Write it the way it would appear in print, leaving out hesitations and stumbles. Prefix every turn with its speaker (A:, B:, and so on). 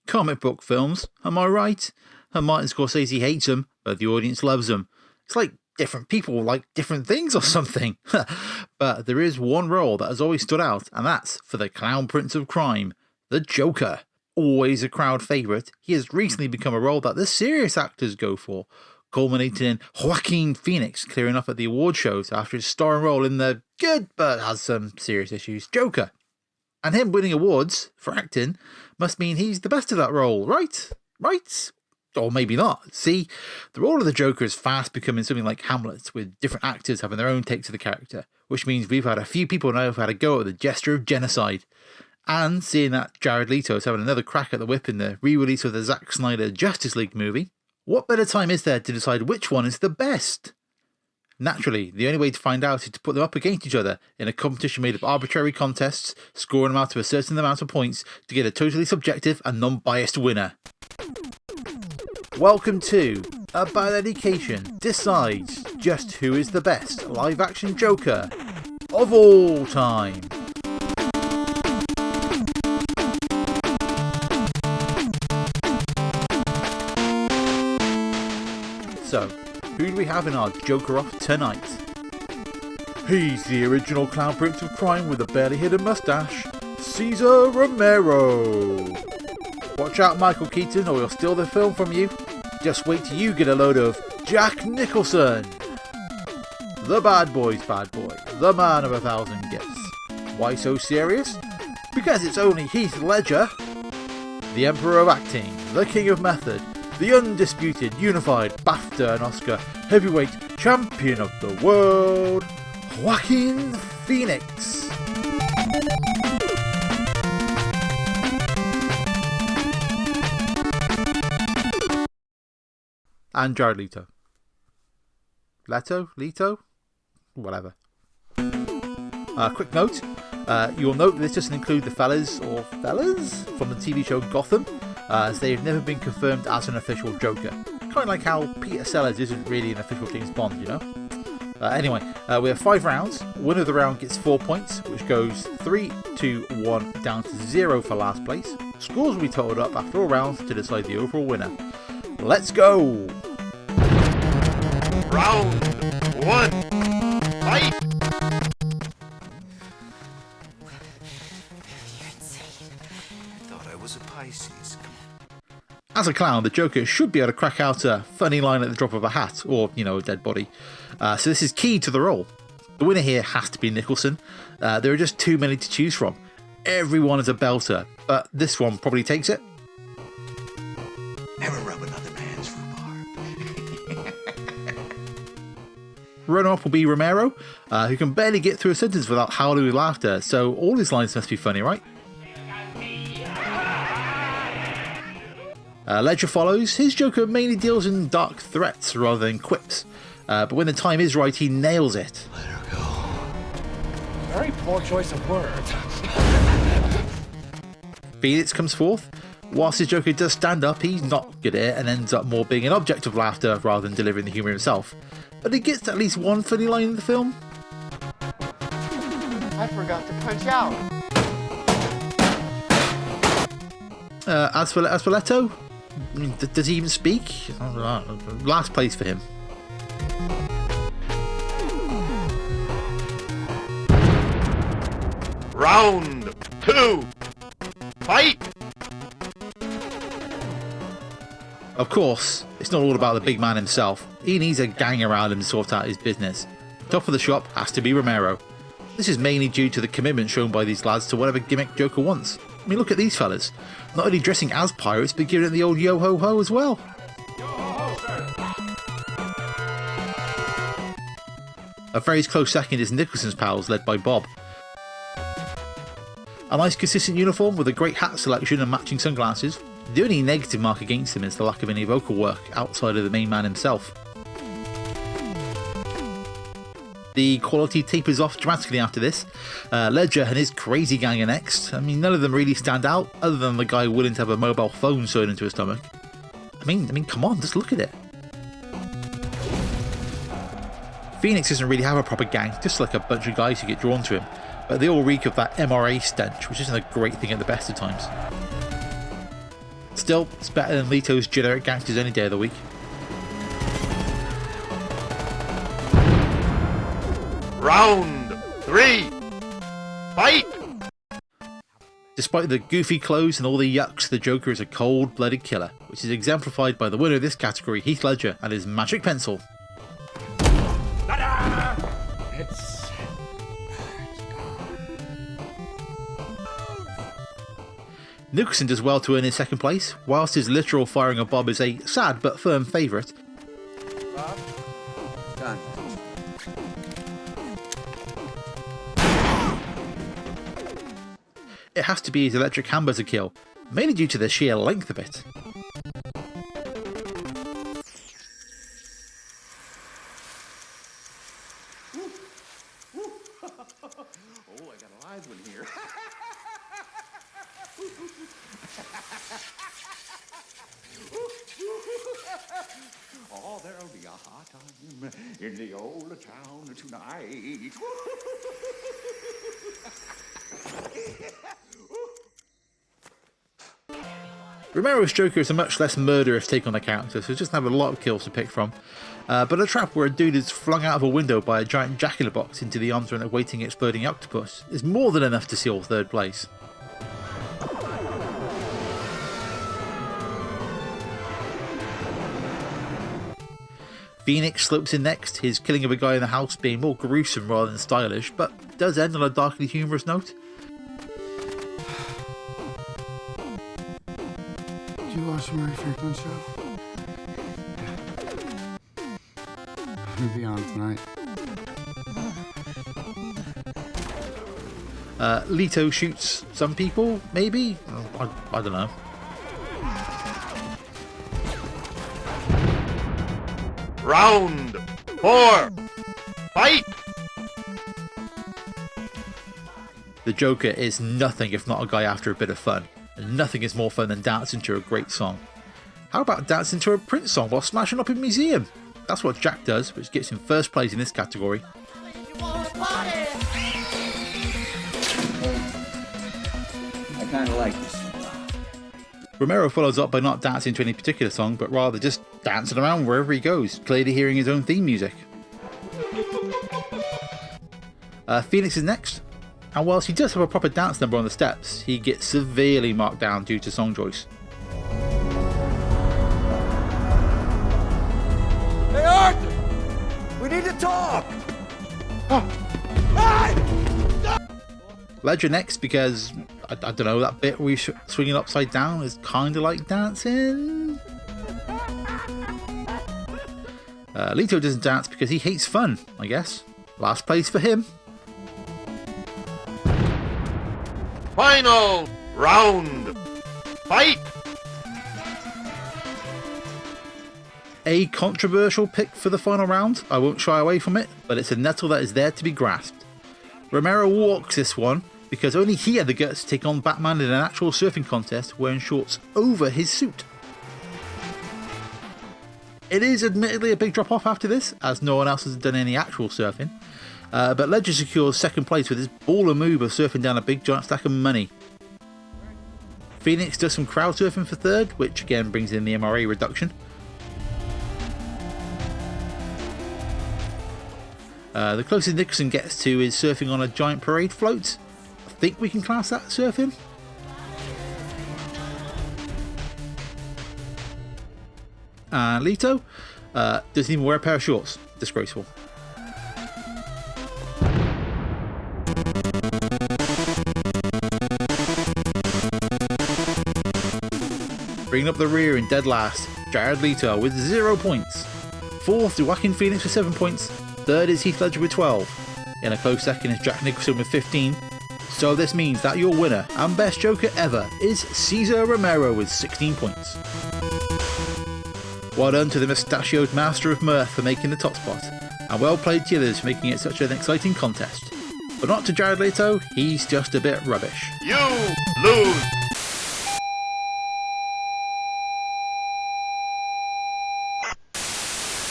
A: Comic book films, am I right? And Martin Scorsese hates them, but the audience loves them. It's like different people like different things or something. But there is one role that has always stood out, and that's for the Clown Prince of Crime, the Joker. Always a crowd favourite, he has recently become a role that the serious actors go for, culminating in Joaquin Phoenix clearing up at the award shows after his starring role in the good but has some serious issues Joker. And him winning awards for acting must mean he's the best of that role, right? Right? Or maybe not. See, the role of the Joker is fast becoming something like Hamlet, with different actors having their own takes of the character, which means we've had a few people now who've had a go at the gesture of genocide. And seeing that Jared Leto is having another crack at the whip in the re-release of the Zack Snyder Justice League movie, what better time is there to decide which one is the best? Naturally, the only way to find out is to put them up against each other in a competition made of arbitrary contests, scoring them out of a certain amount of points to get a totally subjective and non-biased winner. Welcome to A Bad Education decides just who is the best live-action Joker of all time. So, who do we have in our Joker off tonight? He's the original Clown Prince of Crime with a barely hidden mustache, Cesar Romero. Watch out, Michael Keaton, or he'll steal the film from you. Just wait till you get a load of Jack Nicholson. The bad boy's bad boy, the man of 1,000 gifts. Why so serious? Because it's only Heath Ledger. The Emperor of Acting, the King of Method, the undisputed, unified BAFTA and Oscar heavyweight champion of the world, Joaquin Phoenix. And Jared Leto. Leto? Whatever. Quick note. You'll note that this doesn't include the fellas from the TV show Gotham, as they have never been confirmed as an official Joker. Kind of like how Peter Sellers isn't really an official James Bond, you know? Anyway, we have 5 rounds. Winner of the round gets 4 points, which goes 3, 2, 1 down to 0 for last place. Scores will be totaled up after all rounds to decide the overall winner. Let's go!
B: Round 1, fight!
C: You're insane.
B: I thought I was a Pisces.
A: As a clown, the Joker should be able to crack out a funny line at the drop of a hat, or, a dead body. So this is key to the role. The winner here has to be Nicholson. There are just too many to choose from. Everyone is a belter, but this one probably takes it.
B: Never rub another man's rhubarb.
A: Runner-up will be Romero, who can barely get through a sentence without howling with laughter, so all his lines must be funny, right? Ledger follows. His Joker mainly deals in dark threats rather than quips, but when the time is right, he nails it.
B: Let her go.
D: Very poor choice of words.
A: Phoenix comes forth. Whilst his Joker does stand up, he's not good at it and ends up more being an object of laughter rather than delivering the humour himself. But he gets at least one funny line in the film.
C: I forgot to punch out.
A: As for Leto, does he even speak? Last place for him.
B: Round 2, fight!
A: Of course, it's not all about the big man himself. He needs a gang around him to sort out his business. Top of the shop has to be Romero. This is mainly due to the commitment shown by these lads to whatever gimmick Joker wants. I mean, look at these fellas. Not only dressing as pirates, but giving it the old yo-ho-ho as well. A very close second is Nicholson's pals, led by Bob. A nice consistent uniform with a great hat selection and matching sunglasses. The only negative mark against him is the lack of any vocal work outside of the main man himself. The quality tapers off dramatically after this. Ledger and his crazy gang are next. I mean, none of them really stand out, other than the guy willing to have a mobile phone sewn into his stomach. I mean, come on, just look at it. Phoenix doesn't really have a proper gang, just like a bunch of guys who get drawn to him, but they all reek of that MRA stench, which isn't a great thing at the best of times. Still, it's better than Leto's generic gangsters any day of the week.
B: Round 3. Fight!
A: Despite the goofy clothes and all the yucks, the Joker is a cold-blooded killer, which is exemplified by the winner of this category, Heath Ledger, and his magic pencil. Nicholson does well to earn his second place, whilst his literal firing of Bob is a sad but firm favourite.
D: Bob? Done.
A: It has to be his electric hamburger kill, mainly due to the sheer length of it.
D: Oh, I got a live one here. Oh, there'll be a hot time in the old town tonight.
A: Romero's Joker is a much less murderous take on the character, so it doesn't have a lot of kills to pick from. But a trap where a dude is flung out of a window by a giant jack-in-the-box into the arms of an awaiting exploding octopus is more than enough to seal third place. Phoenix slopes in next, his killing of a guy in the house being more gruesome rather than stylish, but does end on a darkly humorous note.
E: Did you watch the Murray Franklin show? I'm gonna be on tonight.
A: Leto shoots some people, maybe? I don't know.
B: Round 4. Fight!
A: The Joker is nothing if not a guy after a bit of fun, and nothing is more fun than dancing to a great song. How about dancing to a Prince song while smashing up a museum? That's what Jack does, which gets him first place in this category.
D: I kind of like this.
A: Romero follows up by not dancing to any particular song, but rather just dancing around wherever he goes, clearly hearing his own theme music. Phoenix is next, and whilst he does have a proper dance number on the steps, he gets severely marked down due to song choice.
D: Hey, Arthur! We need to talk!
A: Ledger next because, I don't know, that bit where he's swinging upside down is kind of like dancing. Leto doesn't dance because he hates fun, I guess. Last place for him.
B: Final round. Fight!
A: A controversial pick for the final round. I won't shy away from it, but it's a nettle that is there to be grasped. Romero walks this one because only he had the guts to take on Batman in an actual surfing contest wearing shorts over his suit. It is admittedly a big drop off after this, as no one else has done any actual surfing, but Ledger secures second place with his baller move of surfing down a big giant stack of money. Phoenix does some crowd surfing for third, which again brings in the MRA reduction. The closest Nicholson gets to is surfing on a giant parade float. I think we can class that surfing. And Leto doesn't even wear a pair of shorts. Disgraceful. Bringing up the rear in dead last, Jared Leto with 0 points. Fourth is Joaquin Phoenix with 7 points. Third is Heath Ledger with 12. In a close second is Jack Nicholson with 15. So this means that your winner and best Joker ever is Cesar Romero with 16 points. Well done to the mustachioed master of mirth for making the top spot, and well played to the others for making it such an exciting contest. But not to Jared Leto, he's just a bit rubbish.
B: You lose.